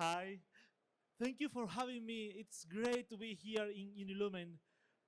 Hi. Thank you for having me. It's great to be here in Unilumen.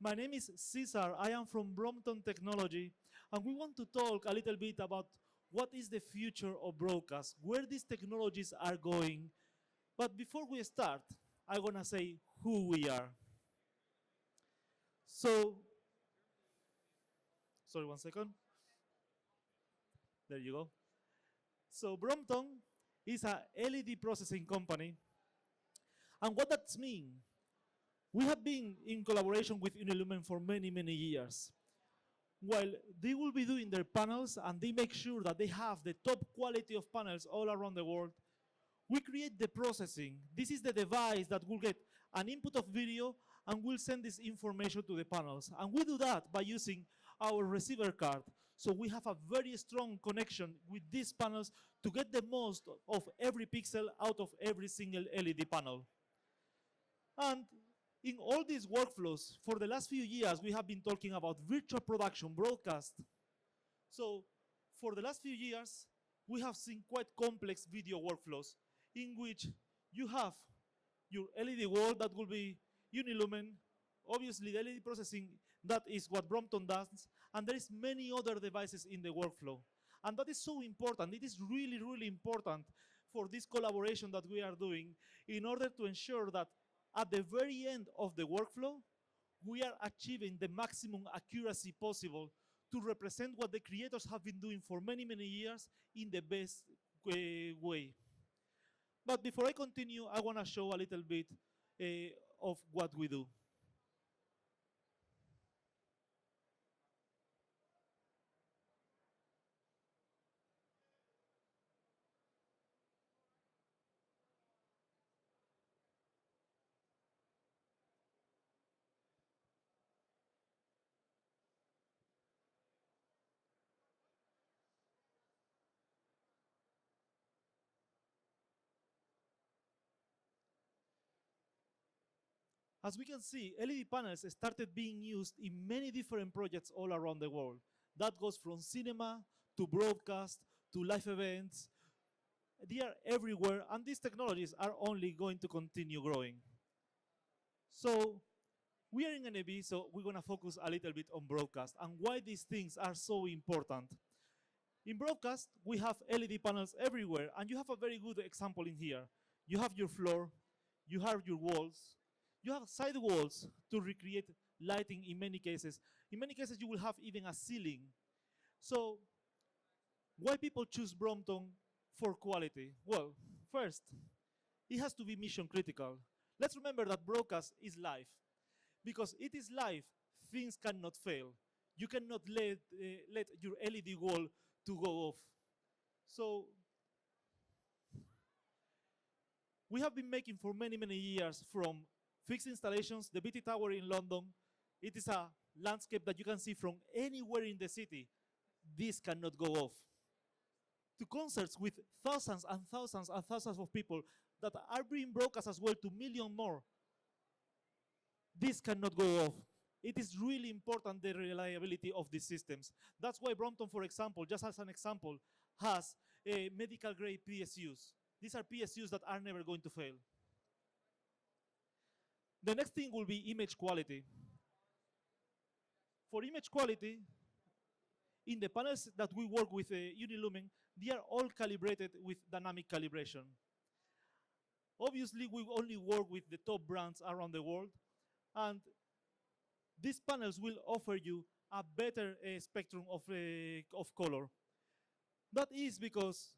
My name is Cesar. I am from Brompton Technology, and we want to talk a little bit about what is the future of broadcast, where these technologies are going. But before we start, I want to say who we are. So, sorry, one second. There you go. So, Brompton is a LED processing company. And what that means, we have been in collaboration with Unilumen for many, many years. While they will be doing their panels and they make sure that they have the top quality of panels all around the world, we create the processing. This is the device that will get an input of video and will send this information to the panels. And we do that by using our receiver card. So we have a very strong connection with these panels to get the most of every pixel out of every single LED panel. And in all these workflows, for the last few years, we have been talking about virtual production broadcast. So for the last few years, we have seen quite complex video workflows in which you have your LED wall that will be Unilumen, obviously the LED processing, that is what Brompton does, and there is many other devices in the workflow. And that is so important. It is really, really important for this collaboration that we are doing in order to ensure that at the very end of the workflow, we are achieving the maximum accuracy possible to represent what the creators have been doing for many, many years in the best way. But before I continue, I want to show a little bit of what we do. As we can see, LED panels started being used in many different projects all around the world. That goes from cinema to broadcast to live events. They are everywhere, and these technologies are only going to continue growing. So we are in NAB, so we're going to focus a little bit on broadcast and why these things are so important. In broadcast, we have LED panels everywhere, and you have a very good example in here. You have your floor, you have your walls, you have side walls to recreate lighting in many cases. In many cases, you will have even a ceiling. So why people choose Brompton for quality? Well, first, it has to be mission critical. Let's remember that broadcast is live. Because it is live, things cannot fail. You cannot let your LED wall to go off. So we have been making for many, many years from fixed installations, the BT Tower in London. It is a landscape that you can see from anywhere in the city. This cannot go off. To concerts with thousands and thousands and thousands of people that are being broadcast as well to millions more. This cannot go off. It is really important, the reliability of these systems. That's why Brompton, for example, just as an example, has medical grade PSUs. These are PSUs that are never going to fail. The next thing will be image quality. For image quality, in the panels that we work with Unilumen, they are all calibrated with dynamic calibration. Obviously, we only work with the top brands around the world, and these panels will offer you a better spectrum of color. That is because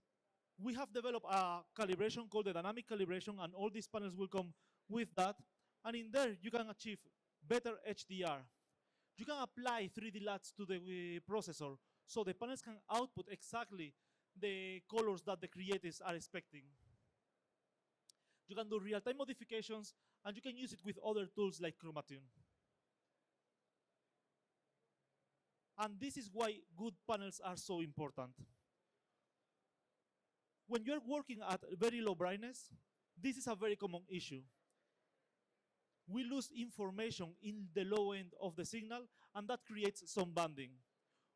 we have developed a calibration called the dynamic calibration, and all these panels will come with that. And in there, you can achieve better HDR. You can apply 3D LUTs to the processor, so the panels can output exactly the colors that the creators are expecting. You can do real-time modifications, and you can use it with other tools like Chromatune. And this is why good panels are so important. When you're working at very low brightness, this is a very common issue. We lose information in the low end of the signal, and that creates some banding.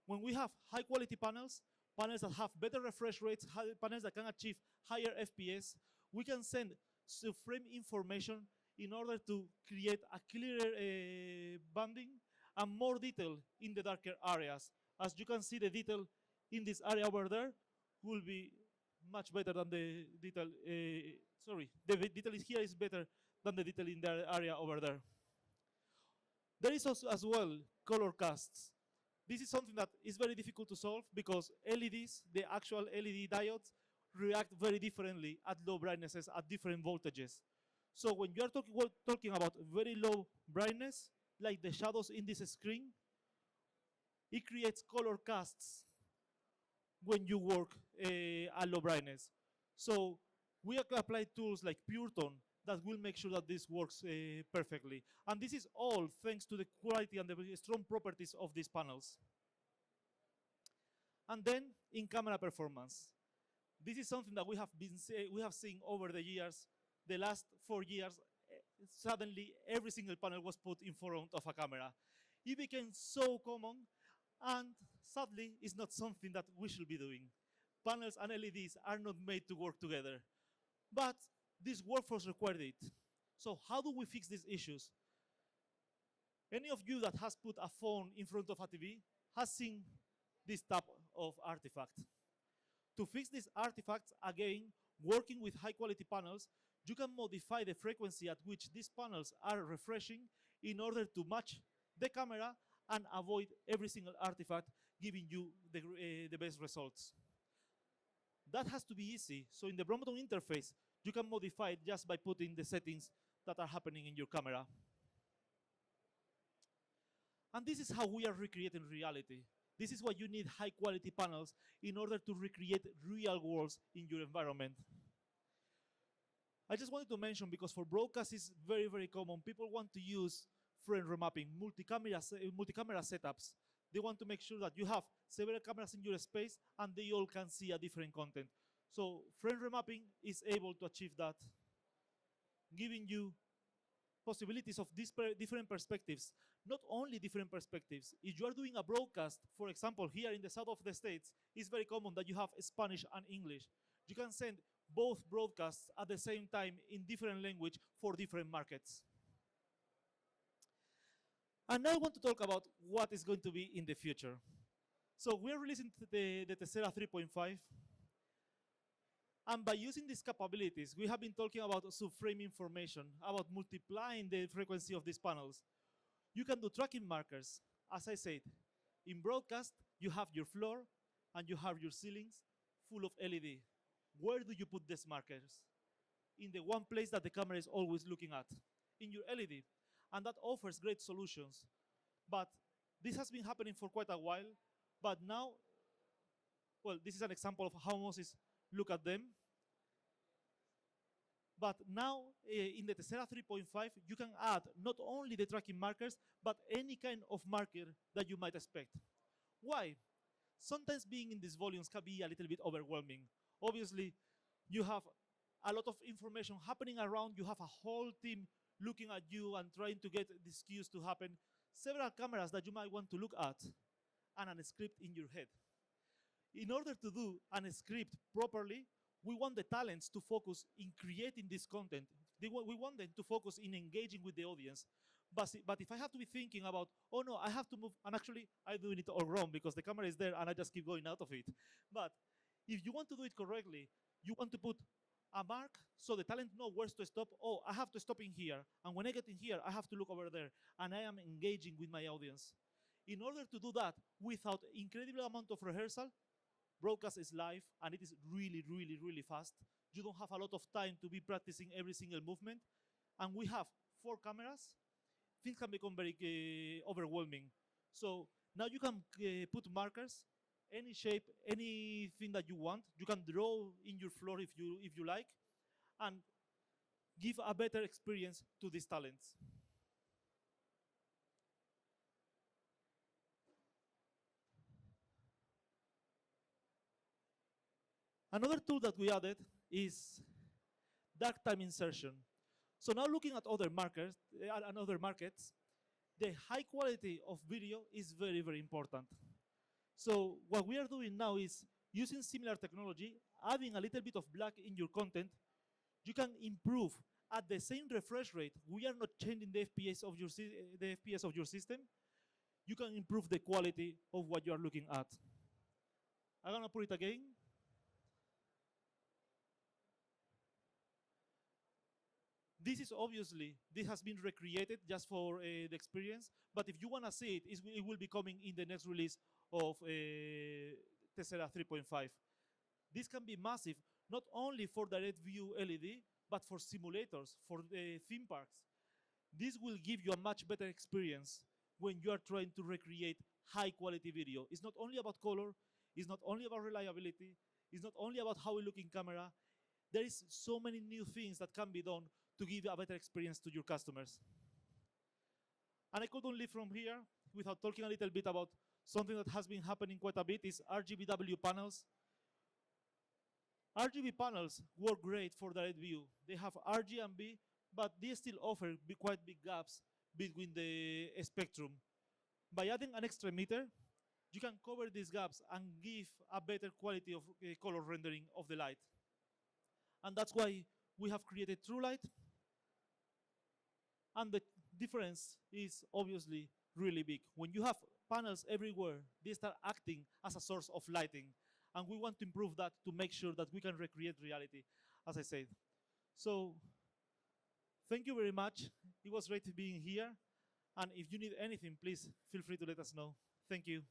When we have high quality panels, panels that have better refresh rates, panels that can achieve higher FPS, we can send to frame information in order to create a clearer banding and more detail in the darker areas. As you can see, the detail in this area over there will be much better than the detail. The detail here is better than the detail in the area over there. There is also as well color casts. This is something that is very difficult to solve because LEDs, the actual LED diodes, react very differently at low brightnesses at different voltages. So when you are talking about very low brightness, like the shadows in this screen, it creates color casts when you work at low brightness. So we apply tools like Pure Tone that will make sure that this works perfectly. And this is all thanks to the quality and the strong properties of these panels. And then in camera performance. This is something that we have seen over the years. The last 4 years, suddenly every single panel was put in front of a camera. It became so common, and sadly, it's not something that we should be doing. Panels and LEDs are not made to work together. But this workforce required it. So how do we fix these issues? Any of you that has put a phone in front of a TV has seen this type of artifact. To fix these artifacts, again, working with high quality panels, you can modify the frequency at which these panels are refreshing in order to match the camera and avoid every single artifact, giving you the best results. That has to be easy. So in the Brompton interface, you can modify it just by putting the settings that are happening in your camera. And this is how we are recreating reality. This is why you need high quality panels in order to recreate real worlds in your environment. I just wanted to mention, because for broadcast it's very, very common. People want to use frame remapping, multi-camera setups. They want to make sure that you have several cameras in your space and they all can see a different content. So frame remapping is able to achieve that, giving you possibilities of these different perspectives. Not only different perspectives. If you are doing a broadcast, for example, here in the south of the States, it's very common that you have Spanish and English. You can send both broadcasts at the same time in different language for different markets. And now I want to talk about what is going to be in the future. So we are releasing the Tessera 3.5. And by using these capabilities, we have been talking about subframe information, about multiplying the frequency of these panels. You can do tracking markers. As I said, in broadcast, you have your floor and you have your ceilings full of LED. Where do you put these markers? In the one place that the camera is always looking at, in your LED. And that offers great solutions. But this has been happening for quite a while. But now, well, this is an example of how Moses look at them. But now, in the Tessera 3.5, you can add not only the tracking markers, but any kind of marker that you might expect. Why? Sometimes being in these volumes can be a little bit overwhelming. Obviously, you have a lot of information happening around. You have a whole team looking at you and trying to get these cues to happen. Several cameras that you might want to look at, and a script in your head. In order to do a script properly, we want the talents to focus in creating this content. We want them to focus in engaging with the audience. But if I have to be thinking about, oh no, I have to move, and actually I'm doing it all wrong because the camera is there and I just keep going out of it. But if you want to do it correctly, you want to put a mark so the talent know where to stop. Oh, I have to stop in here. And when I get in here, I have to look over there. And I am engaging with my audience. In order to do that without incredible amount of rehearsal, broadcast is live and it is really, really, really fast. You don't have a lot of time to be practicing every single movement. And we have 4 cameras. Things can become very overwhelming. So now you can put markers, any shape, anything that you want. You can draw in your floor if you like, and give a better experience to these talents. Another tool that we added is dark time insertion. So now looking at other markets and other markets, the high quality of video is very, very important. So what we are doing now is using similar technology, adding a little bit of black in your content. you can improve at the same refresh rate. We are not changing the FPS of your system. You can improve the quality of what you are looking at. I'm gonna put it again. This has been recreated just for the experience, but if you wanna see it, it will be coming in the next release of Tessera 3.5. This can be massive, not only for direct view LED, but for simulators, for theme parks. This will give you a much better experience when you are trying to recreate high quality video. It's not only about color, it's not only about reliability, it's not only about how we look in camera. There is so many new things that can be done to give a better experience to your customers. And I couldn't leave from here without talking a little bit about something that has been happening quite a bit is RGBW panels. RGB panels work great for direct view. They have RG and B, but they still offer quite big gaps between the spectrum. By adding an extra emitter, you can cover these gaps and give a better quality of color rendering of the light. And that's why we have created TrueLight. And the difference is obviously really big. When you have panels everywhere, they start acting as a source of lighting. And we want to improve that to make sure that we can recreate reality, as I said. So thank you very much. It was great being here. And if you need anything, please feel free to let us know. Thank you.